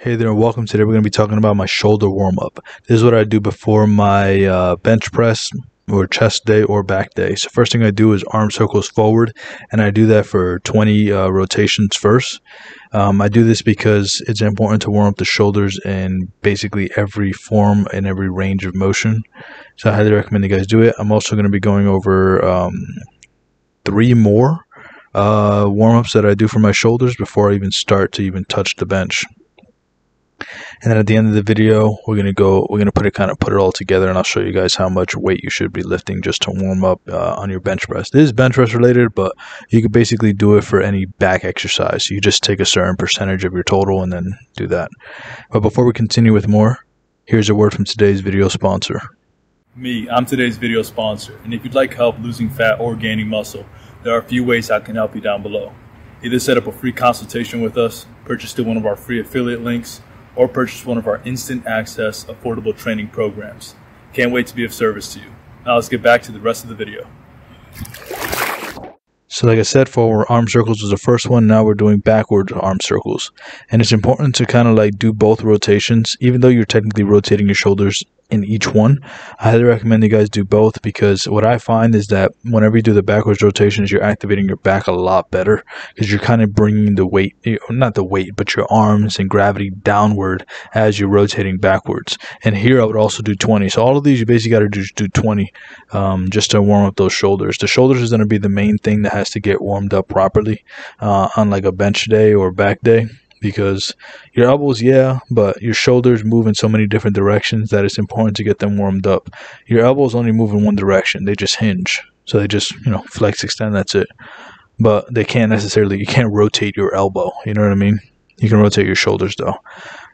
Hey there and welcome. Today we're going to be talking about my shoulder warm-up. This is what I do before my bench press or chest day or back day. So first thing I do is arm circles forward, and I do that for 20 rotations first. I do this because it's important to warm up the shoulders in basically every form and every range of motion. So I highly recommend you guys do it. I'm also going to be going over 3 more warm-ups that I do for my shoulders before I even start to even touch the bench. And then at the end of the video, we're gonna put it all together, and I'll show you guys how much weight you should be lifting just to warm up on your bench press. This is bench press related, but you could basically do it for any back exercise. You just take a certain percentage of your total and then do that. But before we continue with more, here's a word from today's video sponsor. I'm today's video sponsor, and if you'd like help losing fat or gaining muscle, there are a few ways I can help you down below. Either set up a free consultation with us, purchase through one of our free affiliate links, or purchase one of our instant access affordable training programs. Can't wait to be of service to you. Now let's get back to the rest of the video. So like I said, forward arm circles was the first one. Now we're doing backward arm circles. And it's important to kind of like do both rotations, even though you're technically rotating your shoulders in each one. I highly recommend you guys do both, because what I find is that whenever you do the backwards rotations, you're activating your back a lot better, because you're kind of bringing the weight, not the weight, but your arms and gravity downward as you're rotating backwards. And here I would also do 20. So all of these you basically got to do 20 just to warm up those shoulders. The shoulders is going to be the main thing that has to get warmed up properly on like a bench day or back day. Because your elbows, yeah, but your shoulders move in so many different directions that it's important to get them warmed up. Your elbows only move in one direction. They just hinge. So they just, flex, extend, that's it. But they can't necessarily, you can't rotate your elbow. You know what I mean? You can rotate your shoulders though.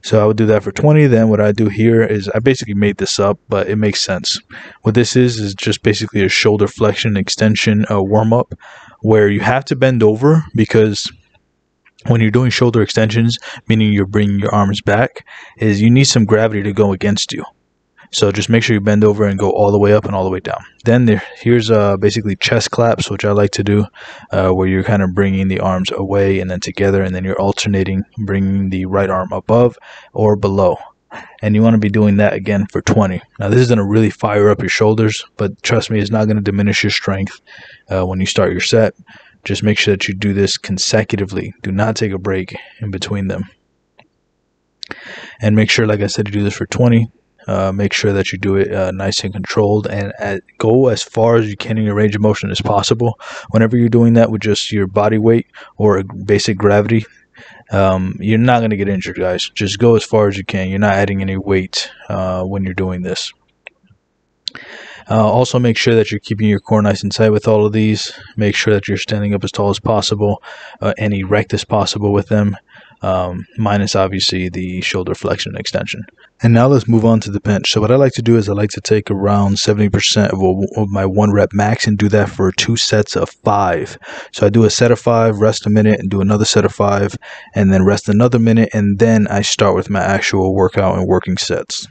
So I would do that for 20. Then what I do here is, I basically made this up, but it makes sense. What this is just basically a shoulder flexion extension warm up, where you have to bend over, because when you're doing shoulder extensions, meaning you're bringing your arms back, is you need some gravity to go against you. So just make sure you bend over and go all the way up and all the way down. Then here's basically chest claps, which I like to do, where you're kind of bringing the arms away and then together, and then you're alternating, bringing the right arm above or below. And you want to be doing that again for 20. Now this is going to really fire up your shoulders, but trust me, it's not going to diminish your strength when you start your set. Just make sure that you do this consecutively. Do not take a break in between them. And make sure, like I said, you do this for 20. Make sure that you do it nice and controlled, and go as far as you can in your range of motion as possible. Whenever you're doing that with just your body weight or basic gravity, you're not going to get injured, guys. Just go as far as you can. You're not adding any weight when you're doing this. Also make sure that you're keeping your core nice and tight with all of these. Make sure that you're standing up as tall as possible and erect as possible with them, minus obviously the shoulder flexion extension. And now let's move on to the bench. So what I like to do is I like to take around 70% of my 1 rep max and do that for 2 sets of 5. So I do a set of 5, rest a minute, and do another set of 5, and then rest another minute, and then I start with my actual workout and working sets.